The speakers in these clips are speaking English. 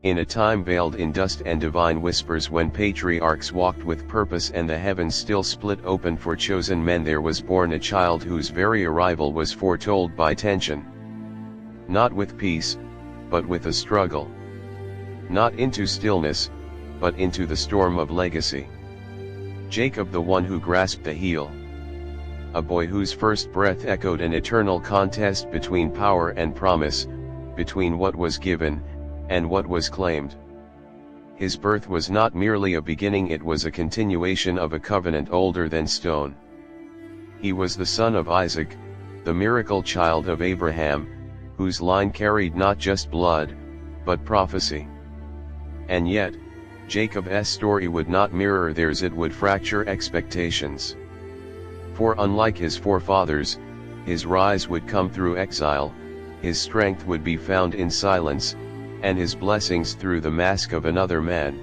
in a time veiled in dust and divine whispers, when patriarchs walked with purpose and the heavens still split open for chosen men, there was born a child whose very arrival was foretold by tension. Not with peace, but with a struggle. Not into stillness, but into the storm of legacy. Jacob, the one who grasped the heel. A boy whose first breath echoed an eternal contest between power and promise, between what was given, and what was claimed. His birth was not merely a beginning, it was a continuation of a covenant older than stone. He was the son of Isaac, the miracle child of Abraham, whose line carried not just blood, but prophecy. And yet, Jacob's story would not mirror theirs, it would fracture expectations. For unlike his forefathers, his rise would come through exile, his strength would be found in silence, and his blessings through the mask of another man.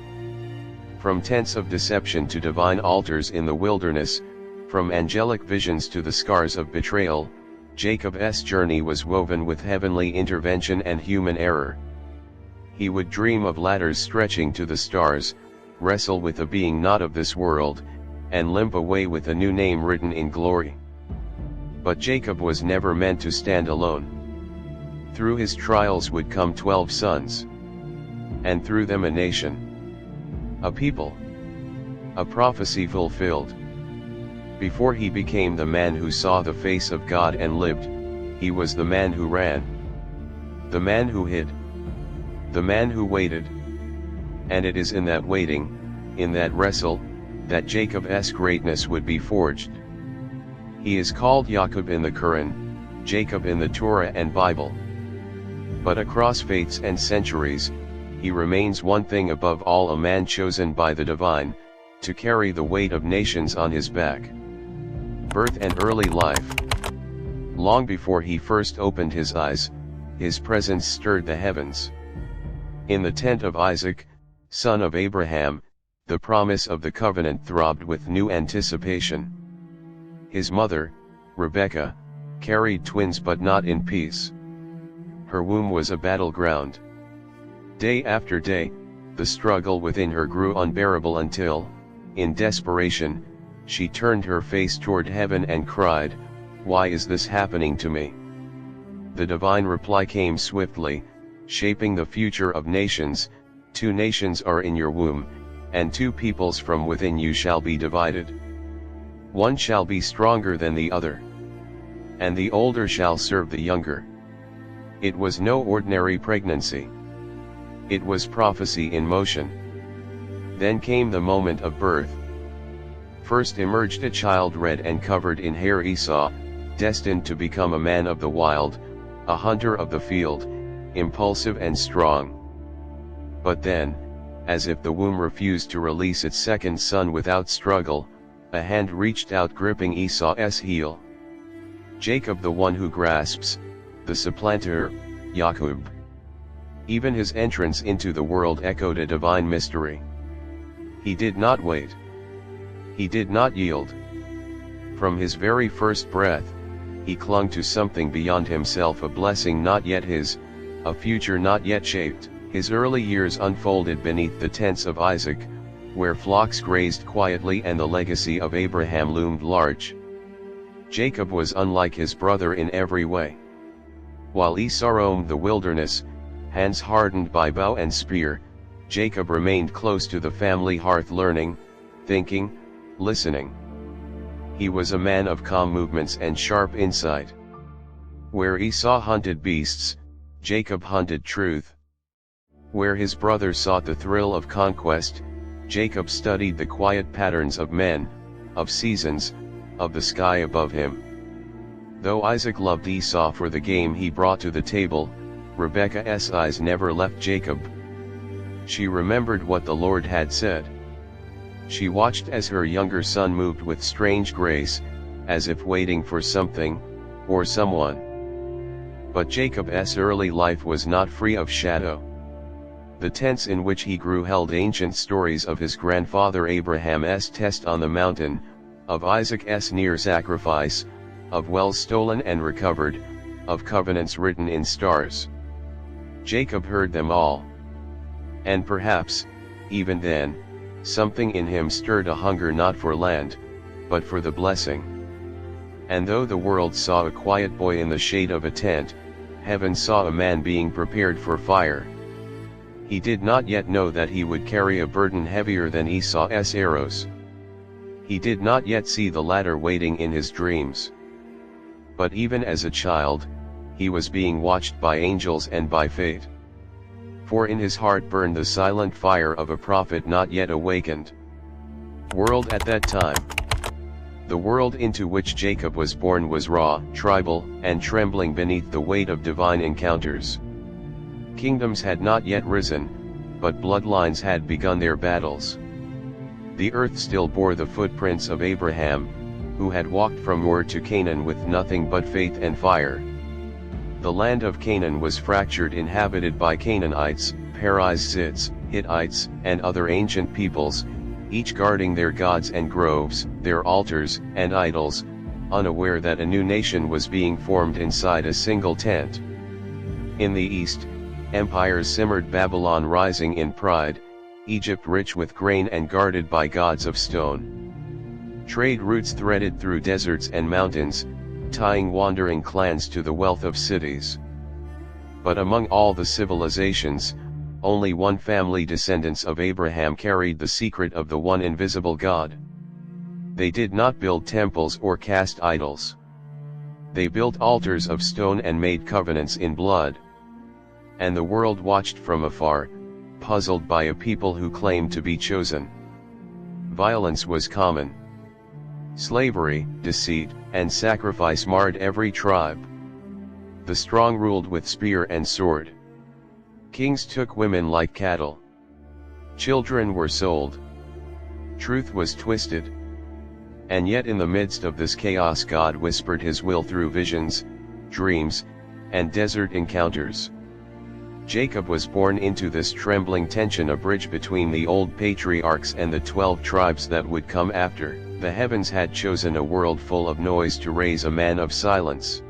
From tents of deception to divine altars in the wilderness, from angelic visions to the scars of betrayal, Jacob's journey was woven with heavenly intervention and human error. He would dream of ladders stretching to the stars, wrestle with a being not of this world, and limp away with a new name written in glory. But Jacob was never meant to stand alone. Through his trials would come 12 sons. And through them a nation. A people. A prophecy fulfilled. Before he became the man who saw the face of God and lived, he was the man who ran. The man who hid. The man who waited. And it is in that waiting, in that wrestle, that Jacob's greatness would be forged. He is called Yaqub in the Quran, Jacob in the Torah and Bible. But across faiths and centuries, he remains one thing above all, a man chosen by the divine, to carry the weight of nations on his back. Birth and early life. Long before he first opened his eyes, his presence stirred the heavens. In the tent of Isaac, son of Abraham, the promise of the covenant throbbed with new anticipation. His mother, Rebekah, carried twins but not in peace. Her womb was a battleground. Day after day, the struggle within her grew unbearable until, in desperation, she turned her face toward heaven and cried, "Why is this happening to me?" The divine reply came swiftly, shaping the future of nations. 2 nations are in your womb, and 2 peoples from within you shall be divided. One shall be stronger than the other, and the older shall serve the younger. It was no ordinary pregnancy. It was prophecy in motion. Then came the moment of birth. First emerged a child red and covered in hair, Esau, destined to become a man of the wild, a hunter of the field, impulsive and strong. But then, as if the womb refused to release its second son without struggle, a hand reached out, gripping Esau's heel. Jacob, the one who grasps, the supplanter, Yaqub. Even his entrance into the world echoed a divine mystery. He did not wait. He did not yield. From his very first breath, he clung to something beyond himself, a blessing not yet his, a future not yet shaped. His early years unfolded beneath the tents of Isaac, where flocks grazed quietly and the legacy of Abraham loomed large. Jacob was unlike his brother in every way. While Esau roamed the wilderness, hands hardened by bow and spear, Jacob remained close to the family hearth, learning, thinking, listening. He was a man of calm movements and sharp insight. Where Esau hunted beasts, Jacob hunted truth. Where his brother sought the thrill of conquest, Jacob studied the quiet patterns of men, of seasons, of the sky above him. Though Isaac loved Esau for the game he brought to the table, Rebekah's eyes never left Jacob. She remembered what the Lord had said. She watched as her younger son moved with strange grace, as if waiting for something, or someone. But Jacob's early life was not free of shadow. The tents in which he grew held ancient stories of his grandfather Abraham's test on the mountain, of Isaac's near sacrifice, of wells stolen and recovered, of covenants written in stars. Jacob heard them all. And perhaps, even then, something in him stirred a hunger not for land, but for the blessing. And though the world saw a quiet boy in the shade of a tent, heaven saw a man being prepared for fire. He did not yet know that he would carry a burden heavier than Esau's arrows. He did not yet see the ladder waiting in his dreams. But even as a child, he was being watched by angels and by fate. For in his heart burned the silent fire of a prophet not yet awakened. World at that time. The world into which Jacob was born was raw, tribal, and trembling beneath the weight of divine encounters. Kingdoms had not yet risen, but bloodlines had begun their battles. The earth still bore the footprints of Abraham, who had walked from Ur to Canaan with nothing but faith and fire. The land of Canaan was fractured, inhabited by Canaanites, Perizzites, Hittites, and other ancient peoples, each guarding their gods and groves, their altars and idols, unaware that a new nation was being formed inside a single tent. In the east, empires simmered, Babylon rising in pride, Egypt rich with grain and guarded by gods of stone. Trade routes threaded through deserts and mountains, tying wandering clans to the wealth of cities. But among all the civilizations, only one family, descendants of Abraham, carried the secret of the one invisible God. They did not build temples or cast idols. They built altars of stone and made covenants in blood. And the world watched from afar, puzzled by a people who claimed to be chosen. Violence was common. Slavery, deceit, and sacrifice marred every tribe. The strong ruled with spear and sword. Kings took women like cattle. Children were sold. Truth was twisted. And yet in the midst of this chaos, God whispered his will through visions, dreams, and desert encounters. Jacob was born into this trembling tension, a bridge between the old patriarchs and the 12 tribes that would come after. The heavens had chosen a world full of noise to raise a man of silence.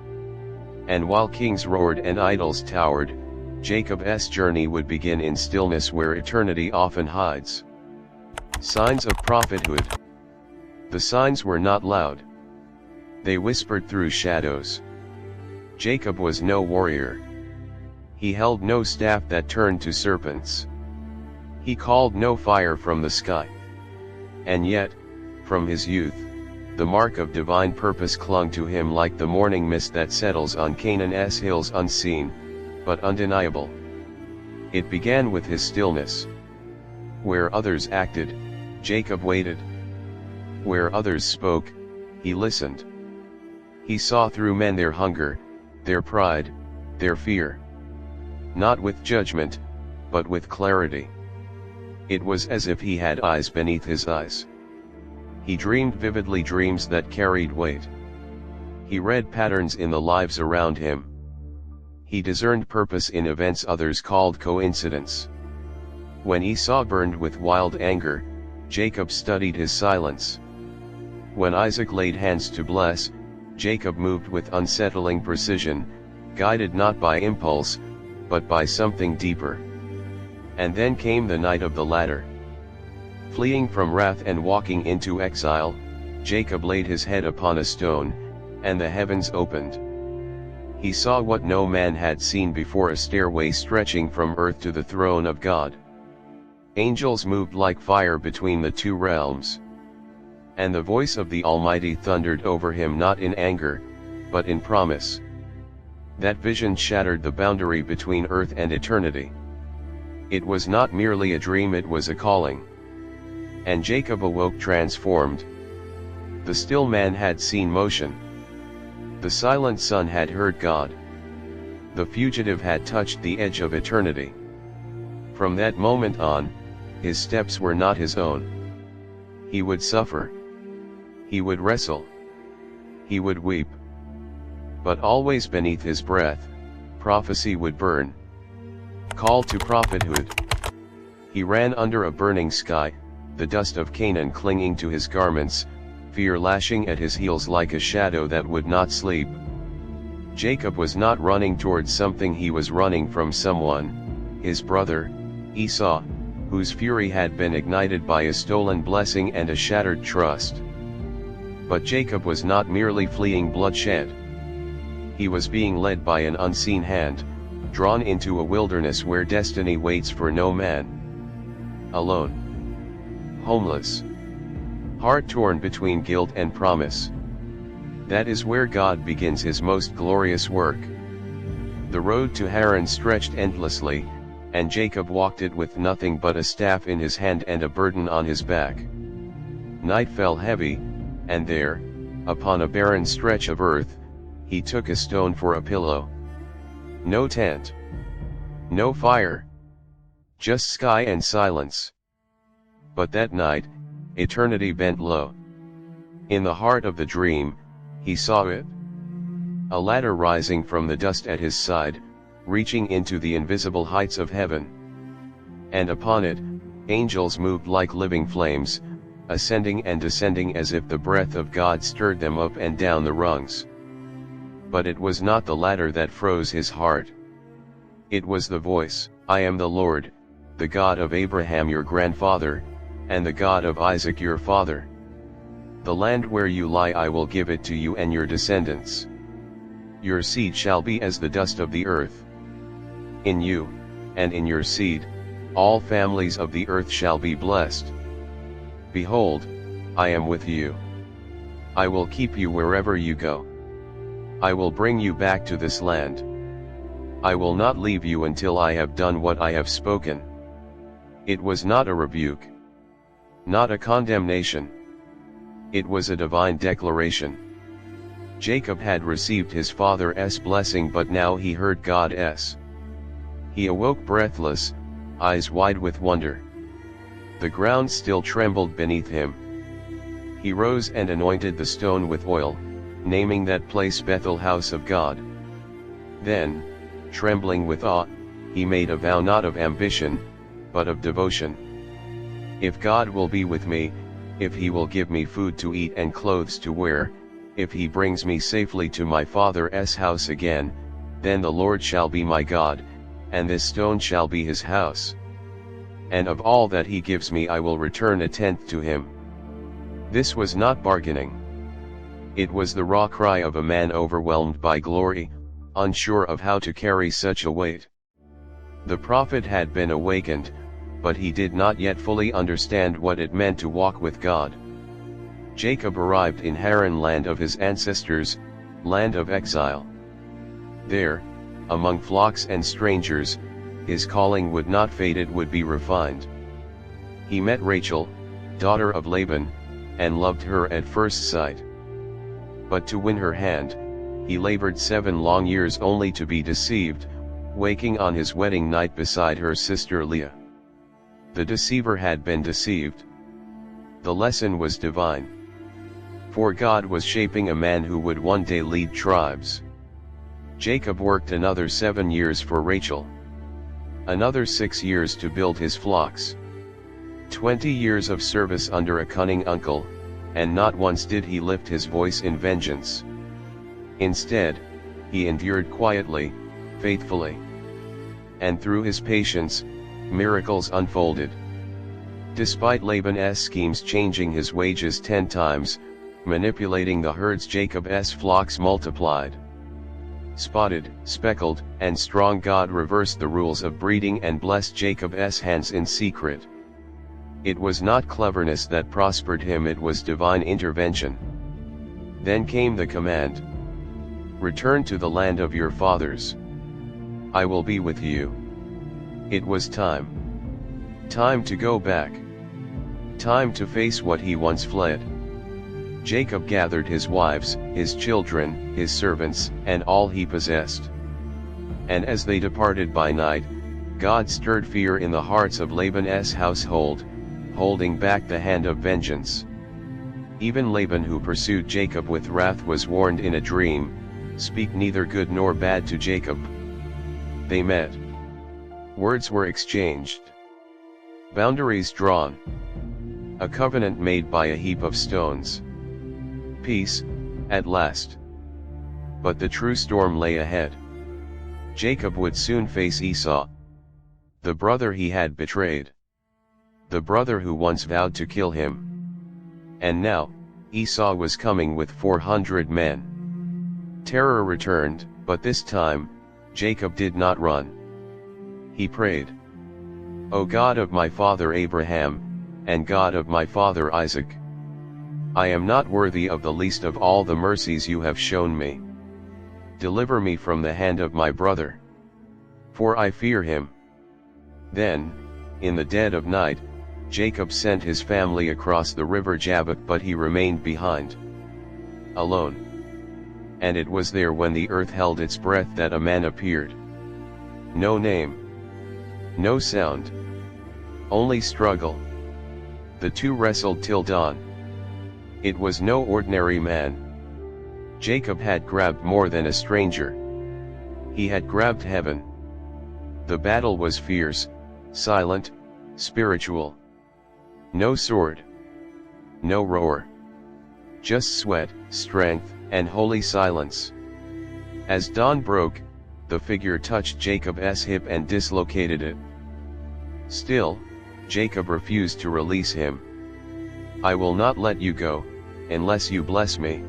And while kings roared and idols towered, Jacob's journey would begin in stillness where eternity often hides. Signs of prophethood. The signs were not loud. They whispered through shadows. Jacob was no warrior. He held no staff that turned to serpents. He called no fire from the sky. And yet, from his youth, the mark of divine purpose clung to him like the morning mist that settles on Canaan's hills, unseen, but undeniable. It began with his stillness. Where others acted, Jacob waited. Where others spoke, he listened. He saw through men their hunger, their pride, their fear. Not with judgment, but with clarity. It was as if he had eyes beneath his eyes. He dreamed vividly, dreams that carried weight. He read patterns in the lives around him. He discerned purpose in events others called coincidence. When Esau burned with wild anger, Jacob studied his silence. When Isaac laid hands to bless, Jacob moved with unsettling precision, guided not by impulse, but by something deeper. And then came the night of the ladder. Fleeing from wrath and walking into exile, Jacob laid his head upon a stone, and the heavens opened. He saw what no man had seen before, a stairway stretching from earth to the throne of God. Angels moved like fire between the two realms. And the voice of the Almighty thundered over him, not in anger, but in promise. That vision shattered the boundary between earth and eternity. It was not merely a dream, it was a calling. And Jacob awoke transformed. The still man had seen motion. The silent son had heard God. The fugitive had touched the edge of eternity. From that moment on, his steps were not his own. He would suffer. He would wrestle. He would weep. But always beneath his breath, prophecy would burn. Call to prophethood. He ran under a burning sky, the dust of Canaan clinging to his garments, fear lashing at his heels like a shadow that would not sleep. Jacob was not running towards something, he was running from someone, his brother, Esau, whose fury had been ignited by a stolen blessing and a shattered trust. But Jacob was not merely fleeing bloodshed. He was being led by an unseen hand, drawn into a wilderness where destiny waits for no man. Alone. Homeless. Heart torn between guilt and promise. That is where God begins his most glorious work. The road to Haran stretched endlessly, and Jacob walked it with nothing but a staff in his hand and a burden on his back. Night fell heavy, and there, upon a barren stretch of earth, he took a stone for a pillow. No tent. No fire. Just sky and silence. But that night, eternity bent low. In the heart of the dream, he saw it. A ladder rising from the dust at his side, reaching into the invisible heights of heaven. And upon it, angels moved like living flames, ascending and descending as if the breath of God stirred them up and down the rungs. But it was not the ladder that froze his heart. It was the voice, "I am the Lord, the God of Abraham your grandfather, and the God of Isaac your father. The land where you lie I will give it to you and your descendants. Your seed shall be as the dust of the earth. In you, and in your seed, all families of the earth shall be blessed. Behold, I am with you. I will keep you wherever you go. I will bring you back to this land. I will not leave you until I have done what I have spoken." It was not a rebuke. Not a condemnation. It was a divine declaration. Jacob had received his father's blessing, but now he heard God's. He awoke breathless, eyes wide with wonder. The ground still trembled beneath him. He rose and anointed the stone with oil, naming that place Bethel, house of God. Then, trembling with awe, he made a vow not of ambition, but of devotion. "If God will be with me, if he will give me food to eat and clothes to wear, if he brings me safely to my father's house again, then the Lord shall be my God, and this stone shall be his house. And of all that he gives me I will return a tenth to him." This was not bargaining. It was the raw cry of a man overwhelmed by glory, unsure of how to carry such a weight. The prophet had been awakened, but he did not yet fully understand what it meant to walk with God. Jacob arrived in Haran, land of his ancestors, land of exile. There, among flocks and strangers, his calling would not fade, it would be refined. He met Rachel, daughter of Laban, and loved her at first sight. But to win her hand, he labored 7 long years only to be deceived, waking on his wedding night beside her sister Leah. The deceiver had been deceived. The lesson was divine. For God was shaping a man who would one day lead tribes. Jacob worked another 7 years for Rachel. Another 6 years to build his flocks. 20 years of service under a cunning uncle, and not once did he lift his voice in vengeance. Instead, he endured quietly, faithfully. And through his patience, miracles unfolded. Despite Laban's schemes changing his wages 10 times, manipulating the herds, Jacob's flocks multiplied. Spotted, speckled, and strong, God reversed the rules of breeding and blessed Jacob's hands in secret. It was not cleverness that prospered him, it was divine intervention. Then came the command. "Return to the land of your fathers. I will be with you." It was time. Time to go back. Time to face what he once fled. Jacob gathered his wives, his children, his servants, and all he possessed. And as they departed by night, God stirred fear in the hearts of Laban's household, holding back the hand of vengeance. Even Laban, who pursued Jacob with wrath, was warned in a dream, "Speak neither good nor bad to Jacob." They met. Words were exchanged. Boundaries drawn. A covenant made by a heap of stones. Peace, at last. But the true storm lay ahead. Jacob would soon face Esau. the brother he had betrayed. The brother who once vowed to kill him. And now, Esau was coming with 400 men. Terror returned, but this time, Jacob did not run. He prayed, "O God of my father Abraham, and God of my father Isaac, I am not worthy of the least of all the mercies you have shown me. Deliver me from the hand of my brother, for I fear him." Then, in the dead of night, Jacob sent his family across the river Jabbok, but he remained behind, alone. And it was there when the earth held its breath that a man appeared. No name, no sound, only struggle. The two wrestled till dawn. It was no ordinary man. Jacob had grabbed more than a stranger. He had grabbed heaven. The battle was fierce, silent, spiritual. No sword, no roar. Just sweat, strength, and holy silence. As dawn broke, the figure touched Jacob's hip and dislocated it. Still, Jacob refused to release him. "I will not let you go, unless you bless me."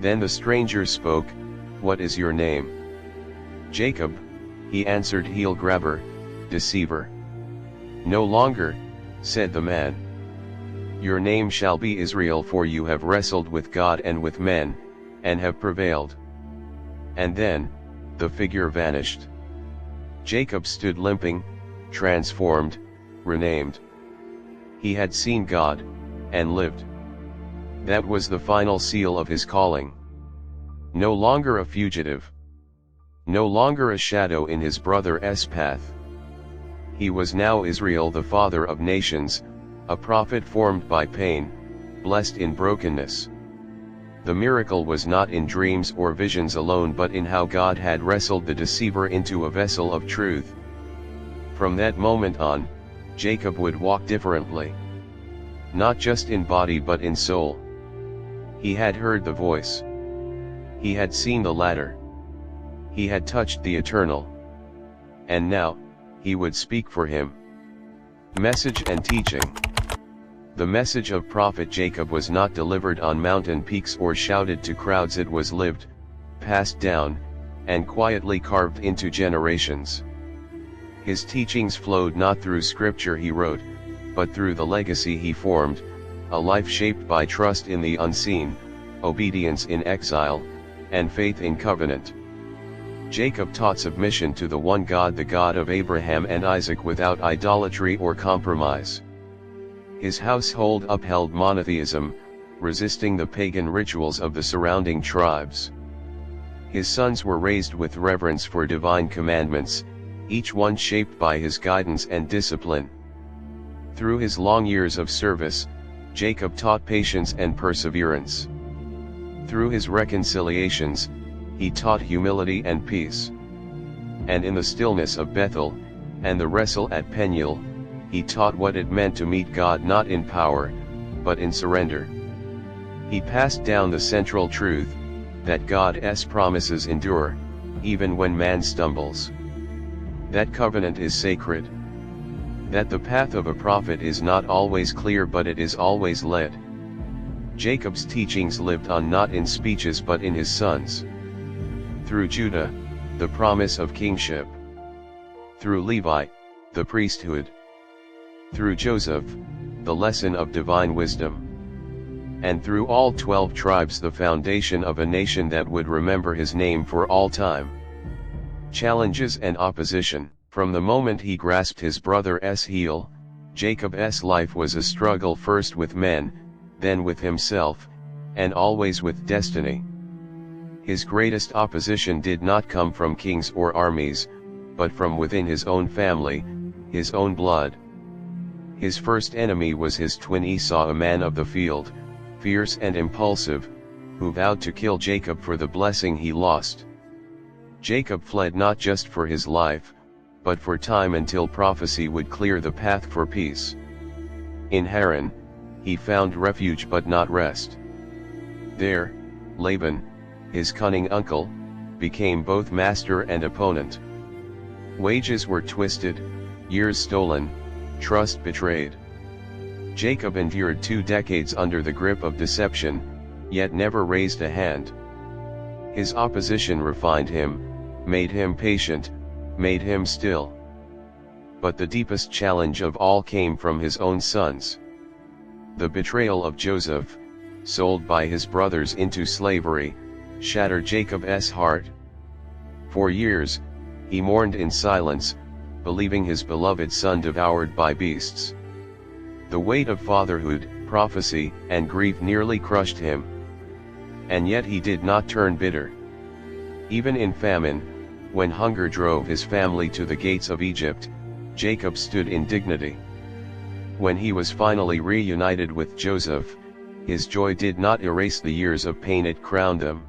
Then the stranger spoke, "What is your name?" "Jacob," he answered, "heel grabber, deceiver." "No longer," said the man. "Your name shall be Israel, for you have wrestled with God and with men, and have prevailed." And then, the figure vanished. Jacob stood limping, transformed, renamed. He had seen God, and lived. That was the final seal of his calling. No longer a fugitive. No longer a shadow in his brother's path. He was now Israel, the father of nations, a prophet formed by pain, blessed in brokenness. The miracle was not in dreams or visions alone, but in how God had wrestled the deceiver into a vessel of truth. From that moment on, Jacob would walk differently. Not just in body but in soul. He had heard the voice. He had seen the ladder. He had touched the eternal. And now, he would speak for him. Message and teaching. The message of prophet Jacob was not delivered on mountain peaks or shouted to crowds. It was lived, passed down, and quietly carved into generations. His teachings flowed not through scripture he wrote, but through the legacy he formed, a life shaped by trust in the unseen, obedience in exile, and faith in covenant. Jacob taught submission to the one God, the God of Abraham and Isaac, without idolatry or compromise. His household upheld monotheism, resisting the pagan rituals of the surrounding tribes. His sons were raised with reverence for divine commandments, each one shaped by his guidance and discipline. Through his long years of service, Jacob taught patience and perseverance. Through his reconciliations, he taught humility and peace. And in the stillness of Bethel, and the wrestle at Peniel, he taught what it meant to meet God not in power, but in surrender. He passed down the central truth, that God's promises endure, even when man stumbles. That covenant is sacred. That the path of a prophet is not always clear, but it is always led. Jacob's teachings lived on not in speeches but in his sons. Through Judah, the promise of kingship. Through Levi, the priesthood. Through Joseph, the lesson of divine wisdom. And through all 12 tribes, the foundation of a nation that would remember his name for all time. Challenges and opposition. From the moment he grasped his brother's heel, Jacob's life was a struggle, first with men, then with himself, and always with destiny. His greatest opposition did not come from kings or armies, but from within his own family, his own blood. His first enemy was his twin Esau, a man of the field, fierce and impulsive, who vowed to kill Jacob for the blessing he lost. Jacob fled not just for his life, but for time, until prophecy would clear the path for peace. In Haran, he found refuge but not rest. There, Laban, his cunning uncle, became both master and opponent. Wages were twisted, Years stolen, trust betrayed. Jacob endured 2 decades under the grip of deception, yet never raised a hand. His opposition refined him, made him patient, made him still. But the deepest challenge of all came from his own sons. The betrayal of Joseph, sold by his brothers into slavery, shattered Jacob's heart. For years, he mourned in silence, believing his beloved son devoured by beasts. The weight of fatherhood, prophecy, and grief nearly crushed him. And yet he did not turn bitter. Even in famine, when hunger drove his family to the gates of Egypt, Jacob stood in dignity. When he was finally reunited with Joseph, his joy did not erase the years of pain it crowned him.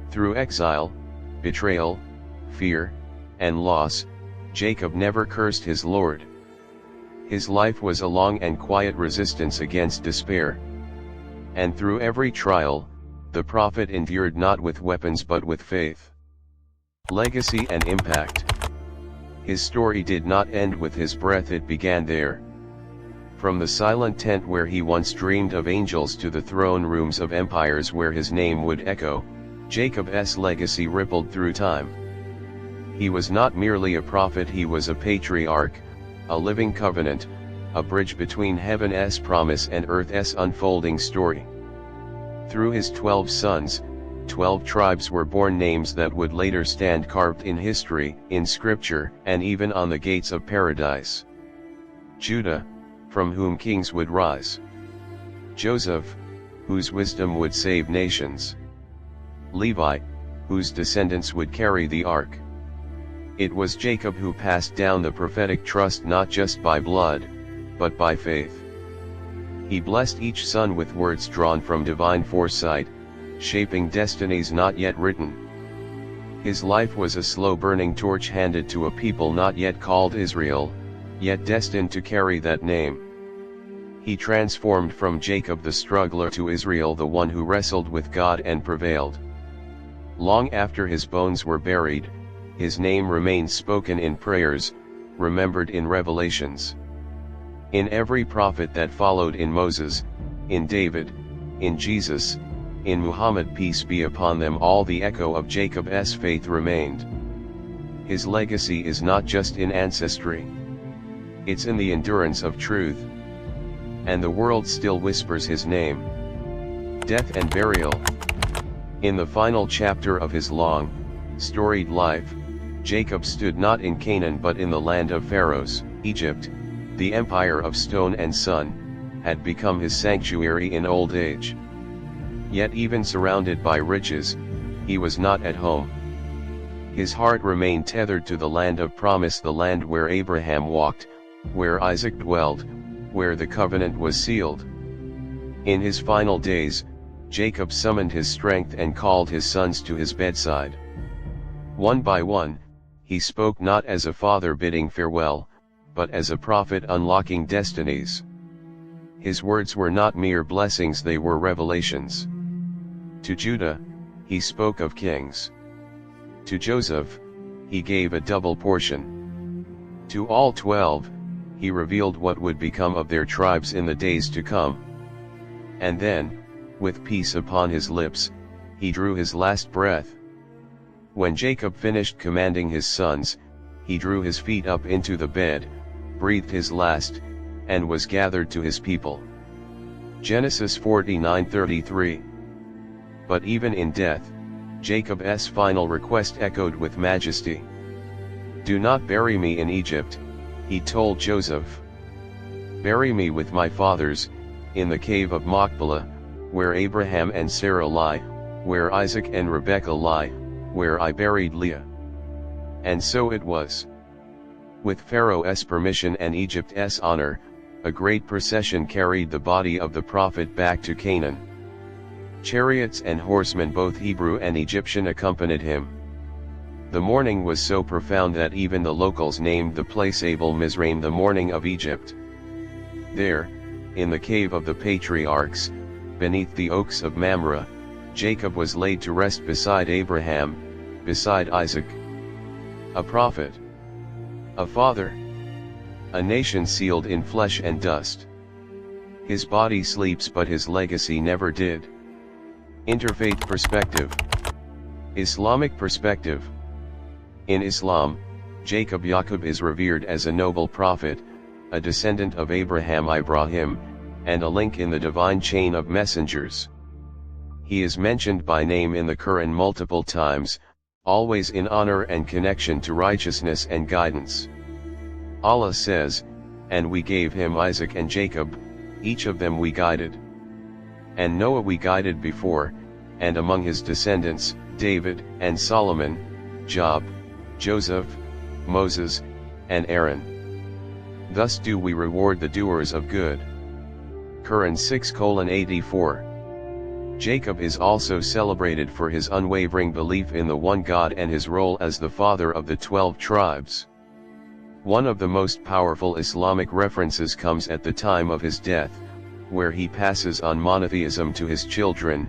Through exile, betrayal, fear, and loss, Jacob never cursed his Lord. His life was a long and quiet resistance against despair. And through every trial, the prophet endured not with weapons but with faith. Legacy and impact. His story did not end with his breath, it began there. From the silent tent where he once dreamed of angels to the throne rooms of empires where his name would echo, Jacob's legacy rippled through time. He was not merely a prophet, he was a patriarch, a living covenant, a bridge between heaven's promise and earth's unfolding story. Through his 12 sons, 12 tribes were born, names that would later stand carved in history, in scripture, and even on the gates of paradise. Judah, from whom kings would rise. Joseph, whose wisdom would save nations. Levi, whose descendants would carry the ark. It was Jacob who passed down the prophetic trust not just by blood, but by faith. He blessed each son with words drawn from divine foresight, shaping destinies not yet written. His life was a slow-burning torch handed to a people not yet called Israel, yet destined to carry that name. He transformed from Jacob the struggler to Israel the one who wrestled with God and prevailed. Long after his bones were buried, his name remained spoken in prayers, remembered in revelations. In every prophet that followed, in Moses, in David, in Jesus, in Muhammad, peace be upon them all, the echo of Jacob's faith remained. His legacy is not just in ancestry. It's in the endurance of truth. And the world still whispers his name. Death and burial. In the final chapter of his long, storied life, Jacob stood not in Canaan but in the land of Pharaohs. Egypt, the empire of stone and sun, had become his sanctuary in old age. Yet even surrounded by riches, he was not at home. His heart remained tethered to the land of promise, the land where Abraham walked, where Isaac dwelled, where the covenant was sealed. In his final days, Jacob summoned his strength and called his sons to his bedside. One by one, he spoke not as a father bidding farewell, but as a prophet unlocking destinies. His words were not mere blessings, they were revelations. To Judah, he spoke of kings. To Joseph, he gave a double portion. To all 12, he revealed what would become of their tribes in the days to come. And then, with peace upon his lips, he drew his last breath. When Jacob finished commanding his sons, he drew his feet up into the bed, breathed his last, and was gathered to his people. Genesis 49:33. But even in death, Jacob's final request echoed with majesty. "Do not bury me in Egypt," he told Joseph. "Bury me with my fathers, in the cave of Machpelah, where Abraham and Sarah lie, where Isaac and Rebekah lie, where I buried Leah." And so it was. With Pharaoh's permission and Egypt's honor, a great procession carried the body of the prophet back to Canaan. Chariots and horsemen, both Hebrew and Egyptian, accompanied him. The mourning was so profound that even the locals named the place Abel Mizraim, the mourning of Egypt. There, in the cave of the patriarchs, beneath the oaks of Mamre, Jacob was laid to rest beside Abraham, beside Isaac. A prophet, a father, a nation sealed in flesh and dust. His body sleeps but his legacy never did. Interfaith perspective. Islamic perspective. In Islam, Jacob Yaqub is revered as a noble prophet, a descendant of Abraham Ibrahim, and a link in the divine chain of messengers. He is mentioned by name in the Quran multiple times, always in honor and connection to righteousness and guidance. Allah says, "And we gave him Isaac and Jacob, each of them we guided. And Noah we guided before, and among his descendants, David, and Solomon, Job, Joseph, Moses, and Aaron. Thus do we reward the doers of good." Quran 6:84. Jacob is also celebrated for his unwavering belief in the one God and his role as the father of the 12 tribes. One of the most powerful Islamic references comes at the time of his death, where he passes on monotheism to his children.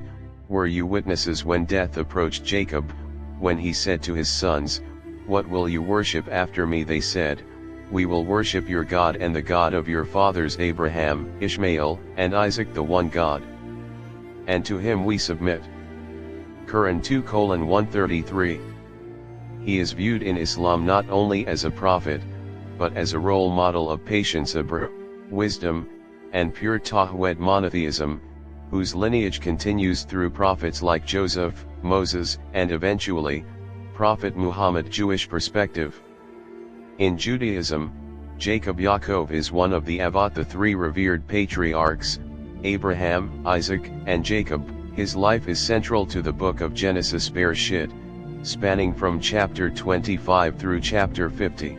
"Were you witnesses when death approached Jacob, when he said to his sons, 'What will you worship after me?' They said, 'We will worship your God and the God of your fathers Abraham, Ishmael, and Isaac, the one God. And to him we submit.'" Quran 2:133. He is viewed in Islam not only as a prophet, but as a role model of patience, wisdom, and pure Tawhid monotheism, whose lineage continues through prophets like Joseph, Moses, and eventually, Prophet Muhammad. Jewish perspective. In Judaism, Jacob Yaqub is one of the Avat, the three revered patriarchs, Abraham, Isaac, and Jacob. His life is central to the book of Genesis Bereshit, spanning from chapter 25 through chapter 50.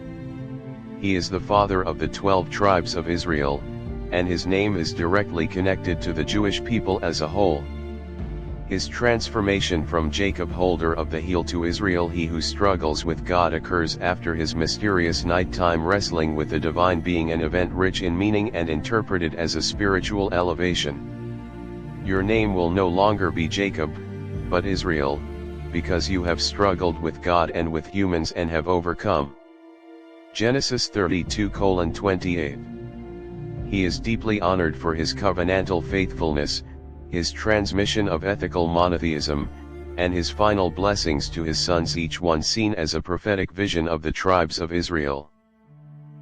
He is the father of the 12 tribes of Israel, and his name is directly connected to the Jewish people as a whole. His transformation from Jacob, holder of the heel, to Israel, he who struggles with God, occurs after his mysterious nighttime wrestling with the divine being, an event rich in meaning and interpreted as a spiritual elevation. "Your name will no longer be Jacob, but Israel, because you have struggled with God and with humans and have overcome." Genesis 32:28. He is deeply honored for his covenantal faithfulness, his transmission of ethical monotheism, and his final blessings to his sons, each one seen as a prophetic vision of the tribes of Israel.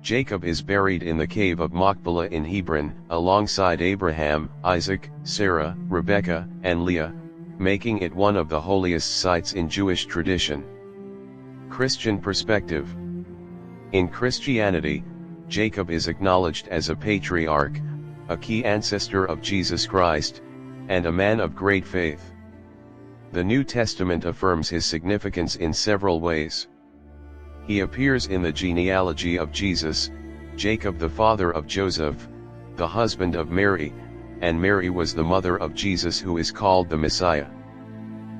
Jacob is buried in the cave of Machpelah in Hebron, alongside Abraham, Isaac, Sarah, Rebekah, and Leah, making it one of the holiest sites in Jewish tradition. Christian perspective. In Christianity, Jacob is acknowledged as a patriarch, a key ancestor of Jesus Christ, and a man of great faith. The New Testament affirms his significance in several ways. He appears in the genealogy of Jesus, Jacob the father of Joseph, the husband of Mary, and Mary was the mother of Jesus, who is called the Messiah.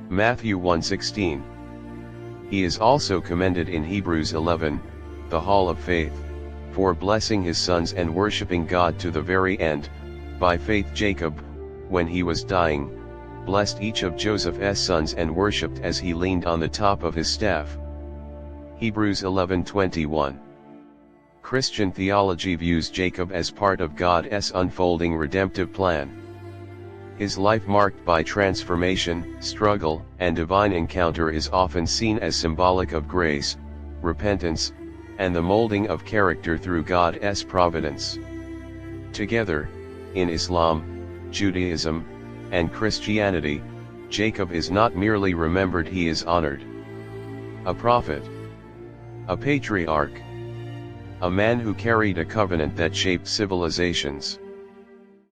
Matthew 1:16. He is also commended in Hebrews 11, the Hall of Faith, for blessing his sons and worshipping God to the very end. By faith Jacob, when he was dying, blessed each of Joseph's sons and worshipped as he leaned on the top of his staff. Hebrews 11:21. Christian theology views Jacob as part of God's unfolding redemptive plan. His life, marked by transformation, struggle, and divine encounter, is often seen as symbolic of grace, repentance, and the molding of character through God's providence. Together, in Islam, Judaism, and Christianity, Jacob is not merely remembered, he is honored. A prophet, a patriarch, a man who carried a covenant that shaped civilizations.